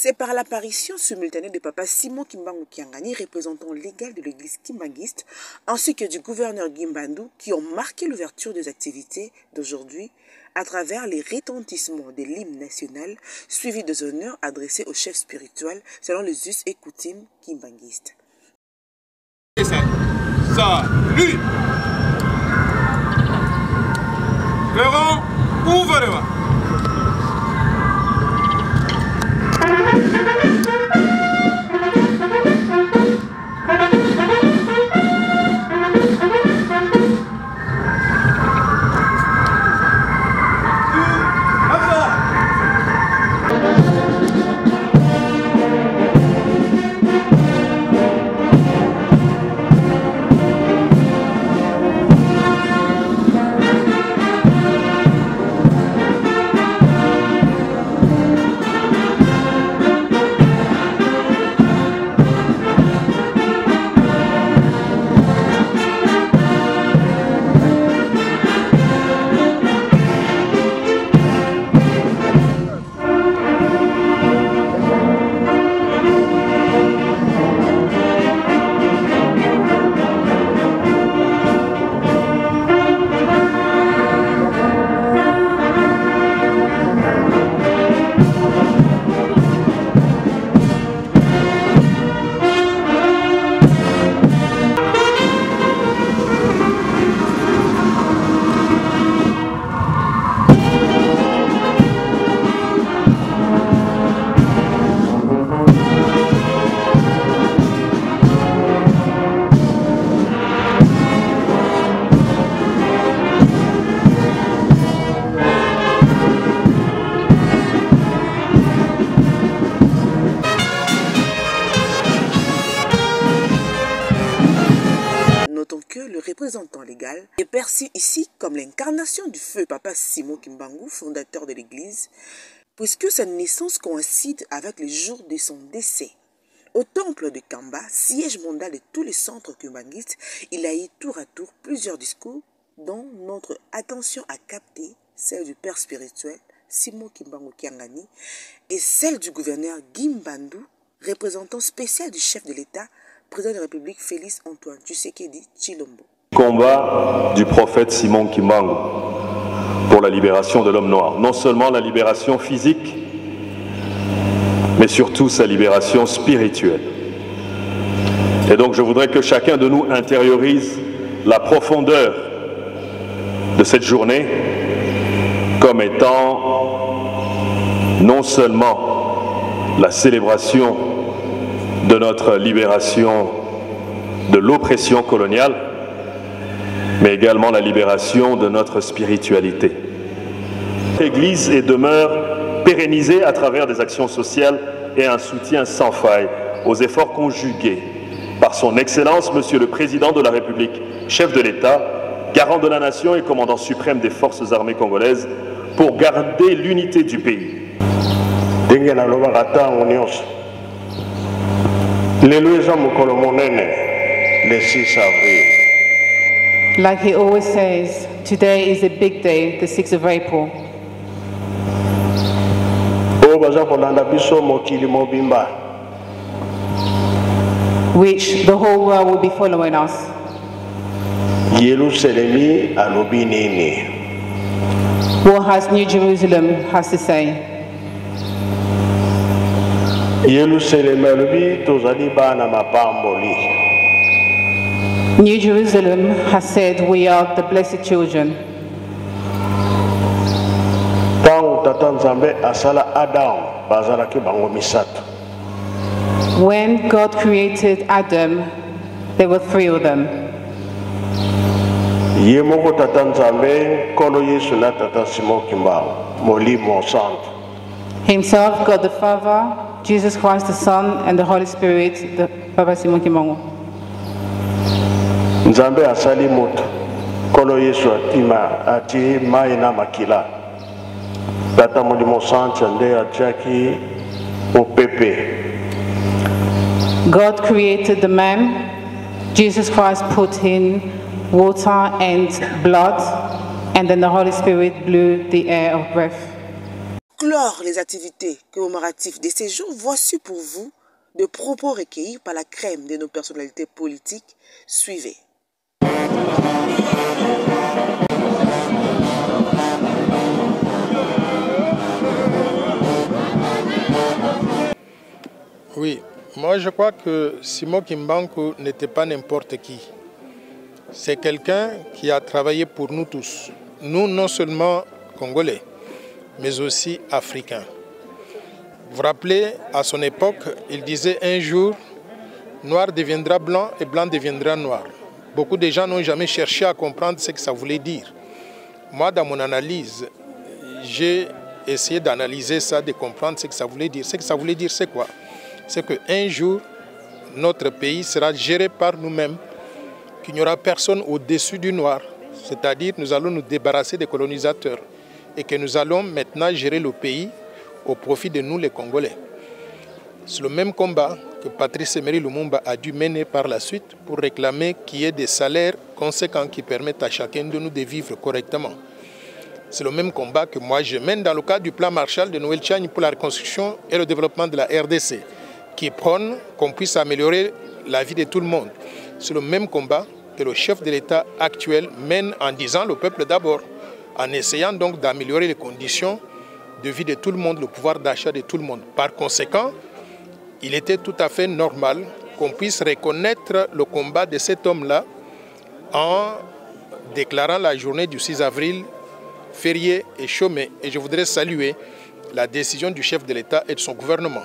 C'est par l'apparition simultanée de Papa Simon Kimbangu Kiangani, représentant légal de l'église kimbangiste, ainsi que du gouverneur Gimbandu, qui ont marqué l'ouverture des activités d'aujourd'hui à travers les retentissements de l'hymne national, suivi des honneurs adressés aux chefs spirituels selon les us et coutumes kimbangistes. Salut! Verrons, ouvrez-moi! Le représentant légal est perçu ici comme l'incarnation du feu Papa Simon Kimbangu, fondateur de l'église, puisque sa naissance coïncide avec le jour de son décès. Au temple de Kamba, siège mondial de tous les centres kimbangistes, il a eu tour à tour plusieurs discours dont notre attention a capté celle du père spirituel Simon Kimbangu Kiangani et celle du gouverneur Gimbandu, représentant spécial du chef de l'État, président de la République Félix Antoine Tshisekedi Tshilombo. Combat du prophète Simon Kimbangu pour la libération de l'homme noir. Non seulement la libération physique, mais surtout sa libération spirituelle. Et donc je voudrais que chacun de nous intériorise la profondeur de cette journée comme étant non seulement la célébration de notre libération de l'oppression coloniale, mais également la libération de notre spiritualité. L'Église et demeure pérennisée à travers des actions sociales et un soutien sans faille aux efforts conjugués par son Excellence, Monsieur le Président de la République, chef de l'État, garant de la nation et commandant suprême des forces armées congolaises, pour garder l'unité du pays. Like he always says, today is a big day, the 6th of April. Which the whole world will be following us. What has New Jerusalem has to say? New Jerusalem has said we are the blessed children. When God created Adam, there were 3 of them. Himself, God the Father, Jesus Christ the Son, and the Holy Spirit, the Papa Simon Kimbangu. Nzambe asali moto kolo Yesu atima ati mai na makila tata mulimo sancha nde achaki opepe. God created the man, Jesus Christ put in water and blood, and then the Holy Spirit blew the air of breath. clore les activités commémoratives de ces jours, voici pour vous des propos recueillis par la crème de nos personnalités politiques. Suivez. Oui, moi je crois que Simon Kimbangu n'était pas n'importe qui. C'est quelqu'un qui a travaillé pour nous tous. Nous, non seulement Congolais, mais aussi Africains. Vous vous rappelez, à son époque, il disait un jour, noir deviendra blanc et blanc deviendra noir. Beaucoup de gens n'ont jamais cherché à comprendre ce que ça voulait dire. Moi, dans mon analyse, j'ai essayé d'analyser ça, de comprendre ce que ça voulait dire. Ce que ça voulait dire, c'est quoi? C'est qu'un jour, notre pays sera géré par nous-mêmes, qu'il n'y aura personne au-dessus du noir. C'est-à-dire nous allons nous débarrasser des colonisateurs et que nous allons maintenant gérer le pays au profit de nous les Congolais. C'est le même combat que Patrice Emery Lumumba a dû mener par la suite pour réclamer qu'il y ait des salaires conséquents qui permettent à chacun de nous de vivre correctement. C'est le même combat que moi je mène dans le cadre du plan Marshall de Noël Tchani pour la reconstruction et le développement de la RDC, qui prône qu'on puisse améliorer la vie de tout le monde. C'est le même combat que le chef de l'État actuel mène en disant le peuple d'abord, en essayant donc d'améliorer les conditions de vie de tout le monde, le pouvoir d'achat de tout le monde. Par conséquent, il était tout à fait normal qu'on puisse reconnaître le combat de cet homme-là en déclarant la journée du 6 avril férié et chômé. Et je voudrais saluer la décision du chef de l'État et de son gouvernement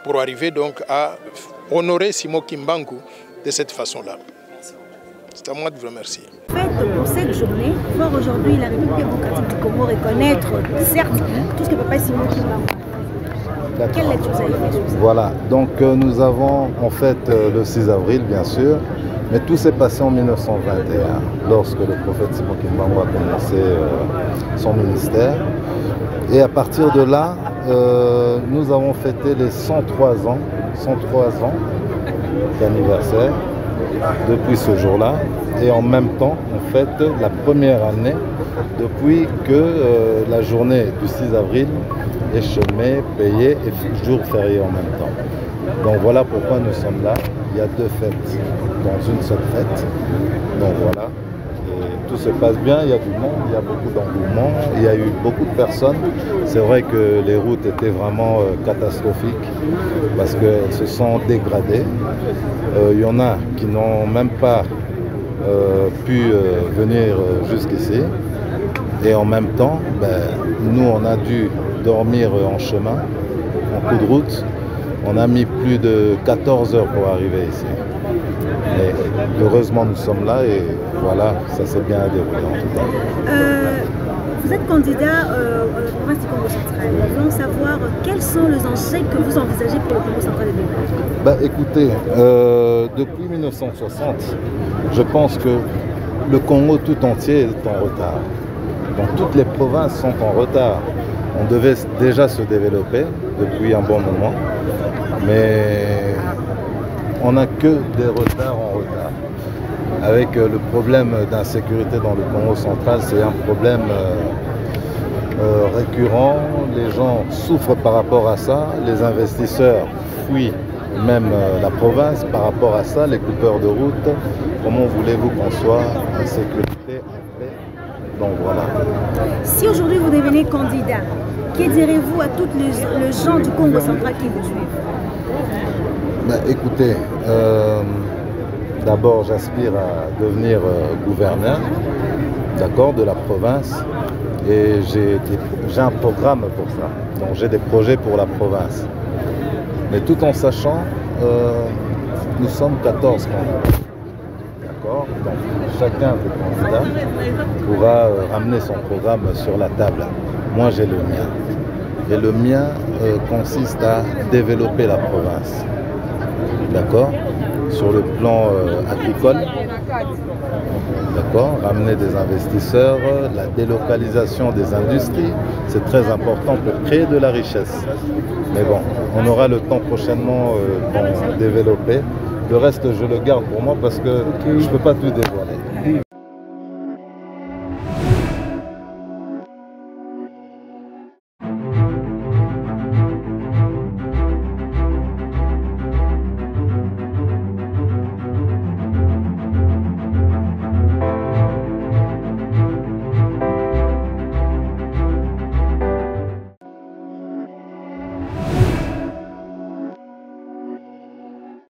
pour arriver donc à honorer Simon Kimbangu de cette façon-là. C'est à moi de vous remercier. En fait, pour cette journée, voir aujourd'hui la République démocratique du Congo reconnaître, certes, tout ce que Papa Simon Kimbangu. Quelle lecture vous avez fait sur ça? Voilà, donc nous avons en fait le 6 avril, bien sûr, mais tout s'est passé en 1921, lorsque le prophète Simon Kimbangu a commencé son ministère. Et à partir de là, nous avons fêté les 103 ans d'anniversaire depuis ce jour-là. Et en même temps, on fête la première année depuis que la journée du 6 avril est chômée, payée et jour férié en même temps. Donc voilà pourquoi nous sommes là. Il y a deux fêtes dans une seule fête. Donc voilà. Et tout se passe bien, il y a du monde, il y a beaucoup d'engouement, il y a eu beaucoup de personnes. C'est vrai que les routes étaient vraiment catastrophiques parce qu'elles se sont dégradées. Il y en a qui n'ont même pas pu venir jusqu'ici. Et en même temps, nous on a dû dormir en chemin, en coup de route. On a mis plus de 14 heures pour arriver ici. Mais heureusement nous sommes là et voilà, ça s'est bien déroulé en tout cas. Vous êtes candidat au province du Congo central. Nous voulons savoir quels sont les enjeux que vous envisagez pour le Congo central et écoutez, depuis 1960, je pense que le Congo tout entier est en retard. Donc toutes les provinces sont en retard. On devait déjà se développer depuis un bon moment, mais on n'a que des retards en retard. Avec le problème d'insécurité dans le Congo central, c'est un problème récurrent. Les gens souffrent par rapport à ça. Les investisseurs fuient même la province par rapport à ça. Les coupeurs de route, comment voulez-vous qu'on soit en sécurité, en paix? Donc voilà. Si aujourd'hui vous devenez candidat, que direz-vous à tous les gens du Congo central qui vous suivent? Écoutez, d'abord j'aspire à devenir gouverneur, d'accord, de la province, et j'ai un programme pour ça. Donc j'ai des projets pour la province. Mais tout en sachant, nous sommes 14 candidats. D'accord? Donc chacun des candidats pourra ramener son programme sur la table. Moi j'ai le mien. Et le mien consiste à développer la province. D'accord? Sur le plan agricole. D'accord? Ramener des investisseurs, la délocalisation des industries, c'est très important pour créer de la richesse. Mais bon, on aura le temps prochainement d'en développer. Le reste, je le garde pour moi parce que je ne peux pas tout dévoiler.